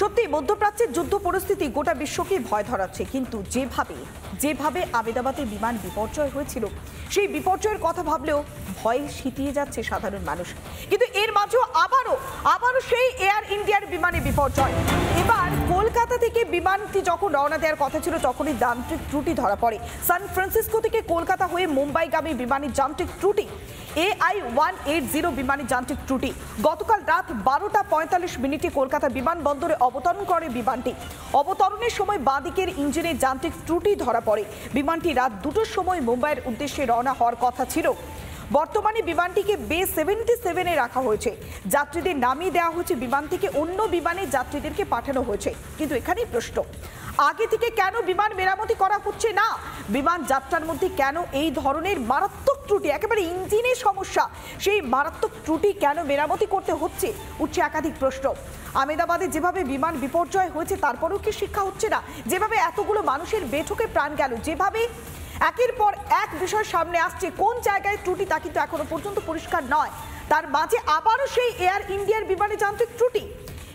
সত্যি মধ্যপ্রাচ্যের যুদ্ধ পরিস্থিতি গোটা বিশ্বকে ভয় ধরাচ্ছে, কিন্তু যেভাবে আমেদাবাদে বিমান বিপর্যয় হয়েছিল সেই বিপর্যয়ের কথা ভাবলেও ভয়ে সিঁতিয়ে যাচ্ছে সাধারণ মানুষ। কিন্তু এর মাঝেও আবারও সেই এয়ার ইন্ডিয়ার বিমানে বিপর্যয়। এবার কলকাতা থেকে বিমানটি যখন রওনা দেওয়ার কথা ছিল তখনই যান্ত্রিক ত্রুটি ধরা পড়ে। সান ফ্রান্সিসকো থেকে কলকাতা হয়ে মুম্বাইগামী বিমানের যান্ত্রিক ত্রুটি, AI-180 বিমানের যান্ত্রিক ত্রুটি। গতকাল রাত 12:45 কলকাতা বিমানবন্দরে অবতরণ করে বিমানটি। অবতরণের সময় বাঁদিকের ইঞ্জিনের যান্ত্রিক ত্রুটি ধরা পড়ে। বিমানটি রাত 2টোর সময় মুম্বাইয়ের উদ্দেশ্যে রওনা হওয়ার কথা ছিল। বর্তমানে বিমানটিকে বে-77-এ রাখা হয়েছে। যাত্রীদের নামিয়ে দেওয়া হয়েছে বিমান থেকে, অন্য বিমানে যাত্রীদেরকে পাঠানো হয়েছে। কিন্তু এখানেই প্রশ্ন, আগে থেকে কেন বিমান মেরামতি করা হচ্ছে না? বিমান যাত্রার মধ্যে কেন এই ধরনের মারাত্মক ত্রুটি, একেবারে ইঞ্জিনের সমস্যা, সেই মারাত্মক ত্রুটি কেন মেরামতি করতে হচ্ছে? উঠছে একাধিক প্রশ্ন। আমেদাবাদে যেভাবে বিমান বিপর্যয় হয়েছে তারপরেও কি শিক্ষা হচ্ছে না? যেভাবে এতগুলো মানুষের বেঠোকে প্রাণ গেল, যেভাবে একের পর এক বিষয় সামনে আসছে, কোন জায়গায় ত্রুটি তা কিন্তু এখনো পর্যন্ত পরিষ্কার নয়। তার মাঝে আবারও সেই এয়ার ইন্ডিয়ার বিমানে যান্ত্রিক ত্রুটি।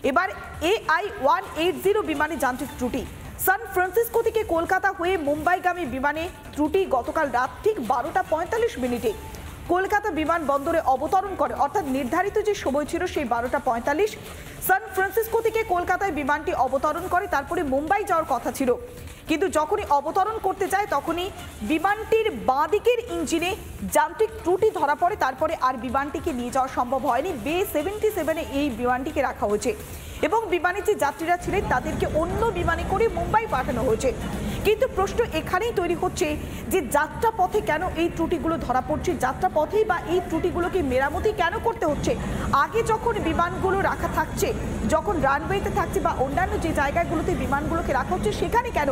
এবার AI-180 বিমানে যান্ত্রিক ত্রুটি। সান ফ্রান্সিসকো থেকে কলকাতা হয়ে মুম্বাইগামী বিমানে ত্রুটি। গতকাল রাত ঠিক 12:45 কলকাতা বিমানবন্দরে অবতরণ করে, অর্থাৎ নির্ধারিত যে সময় ছিল সেই 12:45। সান ফ্রান্সিসকো থেকে কলকাতায় বিমানটি অবতরণ করে, তারপরে মুম্বাই যাওয়ার কথা ছিল। কিন্তু যখনই অবতরণ করতে যায় তখনই বিমানটির বাঁদিকের ইঞ্জিনে যান্ত্রিক ত্রুটি ধরা পড়ে। তারপরে আর বিমানটিকে নিয়ে যাওয়া সম্ভব হয়নি। বে-77-এ এই বিমানটিকে রাখা হয়েছে এবং বিমানে যে যাত্রীরা ছিলেন তাদেরকে অন্য বিমানে করে মুম্বাই পাঠানো হয়েছে। কিন্তু প্রশ্ন এখানেই তৈরি হচ্ছে যে যাত্রাপথে কেন এই ত্রুটিগুলো ধরা পড়ছে? যাত্রাপথেই বা এই ত্রুটিগুলোকে মেরামতি কেন করতে হচ্ছে? আগে যখন বিমানগুলো রাখা থাকছে, যখন রানওয়েতে থাকছে বা অন্যান্য যে জায়গাগুলোতে বিমানগুলোকে রাখা হচ্ছে, সেখানে কেন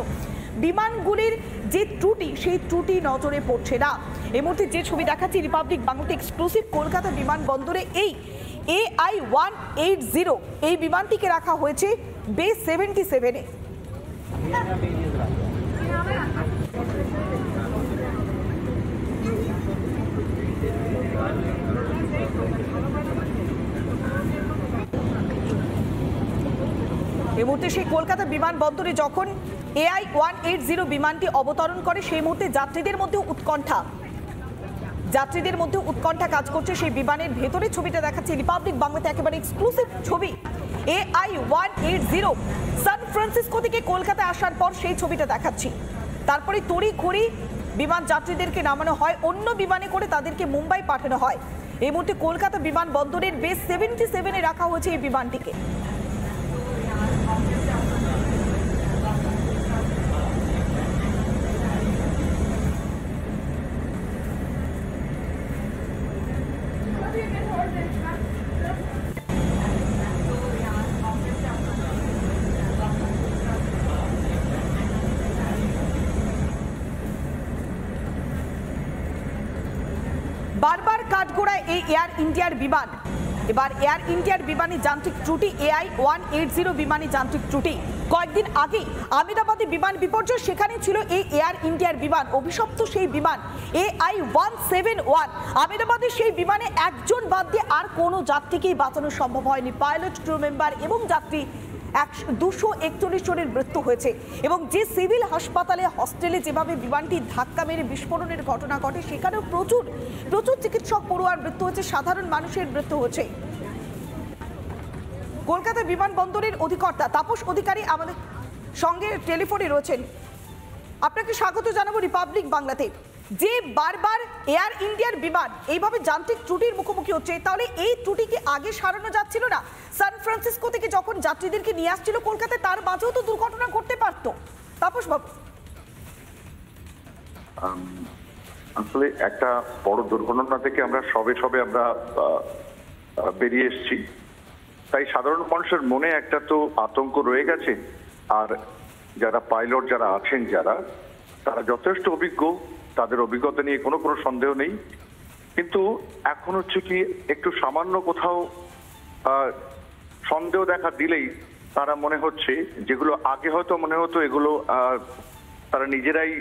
বিমানগুলির যে ত্রুটি সেই ত্রুটি নজরে পড়ছে না? এই মুহূর্তে যে ছবি দেখাচ্ছি রিপাবলিক বাংলাতে এক্সক্লুসিভ, কলকাতা বিমানবন্দরে এই AI-180 এই বিমানটিকে রাখা হয়েছে বে-77-এ। এই মুহূর্তে সেই কলকাতা বিমানবন্দরে যখন AI-180 বিমানটি অবতরণ করে সেই মুহূর্তে যাত্রীদের মধ্যে উৎকণ্ঠা কাজ করছে। সেই বিমানের ভেতরে ছবিটা দেখাচ্ছে রিপাবলিক বাংলাতে, একেবারে এক্সক্লুসিভ ছবি। AI-180 সান ফ্রান্সিসকো থেকে কলকাতায় আসার পর সেই ছবিটা দেখাচ্ছি। তারপরে তড়িঘড়ি বিমান যাত্রীদেরকে নামানো হয়, অন্য বিমানে করে তাদেরকে মুম্বাই পাঠানো হয়। এই মুহূর্তে কলকাতা বিমানবন্দরের বে-77-এ রাখা হয়েছে এই বিমানটিকে। বারবার কাঠগোড়ায় এই এয়ার ইন্ডিয়ার বিমান। এবার এয়ার ইন্ডিয়ার বিমানে যান্ত্রিক ত্রুটি, AI-180 বিমানে যান্ত্রিক ত্রুটি। কয়েকদিন আগে আমেদাবাদে বিমান বিপর্যয়, সেখানে ছিল এই এয়ার ইন্ডিয়ার বিমান, অভিশপ্ত সেই বিমান AI-171। আমেদাবাদের সেই বিমানে একজন বাদ দিয়ে আর কোনো যাত্রীকেই বাঁচানো সম্ভব হয়নি। পাইলট, ক্রু মেম্বার এবং যাত্রী 241 জনের মৃত্যু হয়েছে। এবং যে সিভিল হাসপাতালে, হস্টেলে যেভাবে বিমানটি ধাক্কা মেরে বিস্ফোরণের ঘটনা ঘটে, সেখানেও প্রচুর চিকিৎসক পড়ুয়ার মৃত্যু হয়েছে, সাধারণ মানুষের মৃত্যু হয়েছে। কলকাতা বিমানবন্দরের অধিকর্তা তাপস অধিকারী আমাদের সঙ্গে টেলিফোনে রয়েছেন। আপনাকে স্বাগত জানাবো রিপাবলিক বাংলাতে। যে বারবার এয়ার ইন্ডিয়ার বিমান এইভাবে যান্ত্রিক ত্রুটির মুখোমুখি হচ্ছে, তাহলে এই ত্রুটি কি আগে সারানো যাচ্ছিল না? সান ফ্রান্সিসকো থেকে যখন যাত্রীদেরকে নিয়ে আসছিল কলকাতায়, তার মাঝেও তো দুর্ঘটনা ঘটতে পারতো। তাপস বাবু, আসলে একটা বড় দুর্ঘটনা থেকে আমরা সবে আমরা বেরিয়ে এসেছি, তাই সাধারণ মানুষের মনে একটা তো আতঙ্ক রয়ে গেছে। আর যারা পাইলট যারা আছেন, তারা যথেষ্ট অভিজ্ঞ, তাদের অভিজ্ঞতা নিয়ে কোনো সন্দেহ নেই। কিন্তু এখন হচ্ছে কি, একটু সামান্য কোথাও সন্দেহ দেখা দিলেই তারা মনে হচ্ছে, যেগুলো আগে হয়তো মনে হতো এগুলো তারা নিজেরাই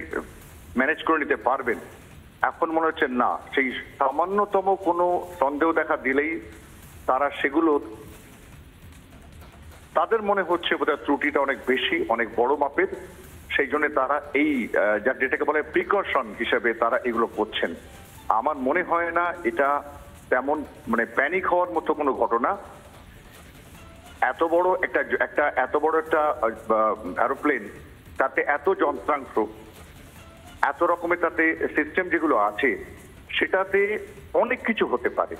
ম্যানেজ করে নিতে পারবেন, এখন মনে হচ্ছে না, সেই সামান্যতম কোনো সন্দেহ দেখা দিলেই তারা সেগুলো তাদের মনে হচ্ছে বোধহয় ত্রুটিটা অনেক বেশি, অনেক বড় মাপের, সেই জন্য তারা এই যেটাকে বলে প্রিকশন হিসেবে তারা এগুলো করছেন। আমার মনে হয় না এটা তেমন মানে প্যানিক হওয়ার মতো কোনো ঘটনা। এত বড় একটা এরোপ্লেন, তাতে এত যন্ত্রাংশ, এত রকমের তাতে সিস্টেম যেগুলো আছে, সেটাতে অনেক কিছু হতে পারে,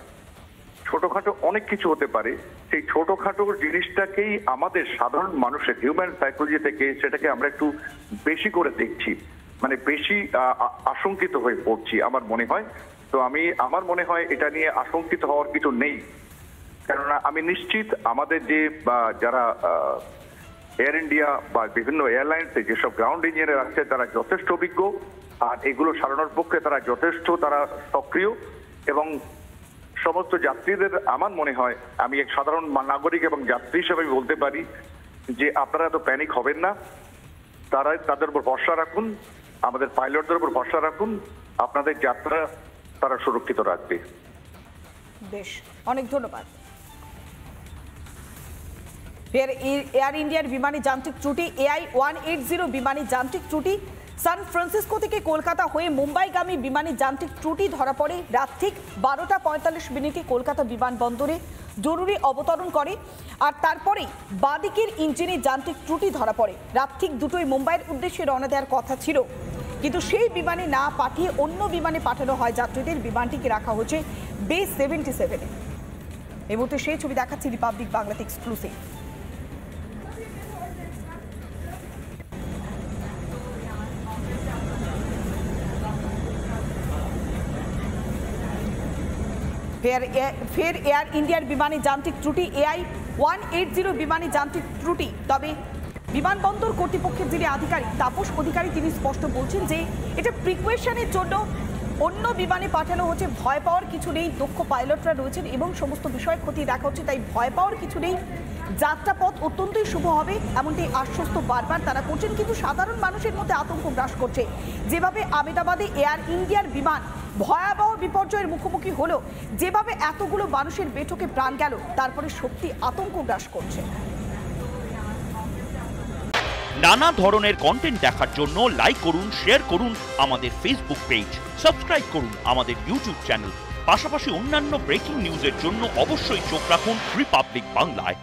ছোটখাটো অনেক কিছু হতে পারে। সেই ছোটখাটো জিনিসটাকেই আমাদের সাধারণ মানুষের হিউম্যান সাইকোলজি থেকে সেটাকে আমরা একটু বেশি করে দেখছি, মানে বেশি আশঙ্কিত হয়ে পড়ছি আমার মনে হয়। তো আমার মনে হয় এটা নিয়ে আশঙ্কিত হওয়ার কিছু নেই, কেননা আমি নিশ্চিত আমাদের যে যারা এয়ার ইন্ডিয়া বা বিভিন্ন এয়ারলাইন্সে যেসব গ্রাউন্ড ইঞ্জিনিয়ার আছে তারা যথেষ্ট অভিজ্ঞ, আর এগুলো সারানোর পক্ষে তারা যথেষ্ট সক্রিয়, এবং সমস্ত যাত্রীদের আমার মনে হয়, আমি এক সাধারণ নাগরিক এবং যাত্রী হিসেবে বলতে পারি যে আপনারা এত প্যানিক হবেন না, তাদের উপর ভরসা রাখুন, আমাদের পাইলটদের উপর ভরসা রাখুন, আপনাদের যাত্রা তারা সুরক্ষিত রাখবে। বেশ, অনেক ধন্যবাদ। এয়ার ইন্ডিয়ার বিমানে যান্ত্রিক ত্রুটি, AI-180 বিমানে যান্ত্রিক ত্রুটি। সান ফ্রান্সিসকো থেকে কলকাতা হয়ে মুম্বাইগামী বিমানে যান্ত্রিক ত্রুটি ধরা পড়ে। রাত ঠিক 12:45 কলকাতা বিমানবন্দরে জরুরি অবতরণ করে, আর তারপরেই বাদিকের ইঞ্জিনে যান্ত্রিক ত্রুটি ধরা পড়ে। রাত ঠিক 2টোয় মুম্বাইয়ের উদ্দেশ্যে রওনা দেওয়ার কথা ছিল, কিন্তু সেই বিমানে না পাঠিয়ে অন্য বিমানে পাঠানো হয় যাত্রীদের। বিমানটিকে রাখা হয়েছে বে 77-এ। এই মুহূর্তে সেই ছবি দেখাচ্ছি রিপাবলিক বাংলাতে এক্সক্লুসিভ। ফের এয়ার ইন্ডিয়ার বিমানে যান্ত্রিক ত্রুটি, AI-180 বিমানে যান্ত্রিক ত্রুটি। তবে বিমানবন্দর কর্তৃপক্ষের যিনি আধিকারিক তাপস অধিকারী, তিনি স্পষ্ট বলছেন যে এটা প্রিকশনের জন্য অন্য বিমানে পাঠানো হচ্ছে। ভয় পাওয়ার কিছু নেই, দক্ষ পাইলটরা রয়েছেন এবং সমস্ত বিষয় খতিয়ে দেখা হচ্ছে, তাই ভয় পাওয়ার কিছু নেই। যাত্রাপথ অত্যন্তই শুভ হবে এমনটি আশ্বস্ত বারবার তারা করছেন, কিন্তু সাধারণ মানুষের মধ্যে আতঙ্ক গ্রাস করছে। যেভাবে আহমেদাবাদে এয়ার ইন্ডিয়ার বিমান ভয়াবহ বিপর্যয়ের মুখোমুখি হলো, যেভাবে এতগুলো মানুষের বেঠকে প্রাণ গেল, তারপরে সত্যি আতঙ্ক গ্রাস করছে। নানা ধরনের কন্টেন্ট দেখার জন্য লাইক করুন, শেয়ার করুন আমাদের ফেসবুক পেজ, সাবস্ক্রাইব করুন আমাদের ইউটিউব চ্যানেল। পাশাপাশি অন্যান্য ব্রেকিং নিউজের জন্য অবশ্যই চোখ রাখুন রিপাবলিক বাংলায়।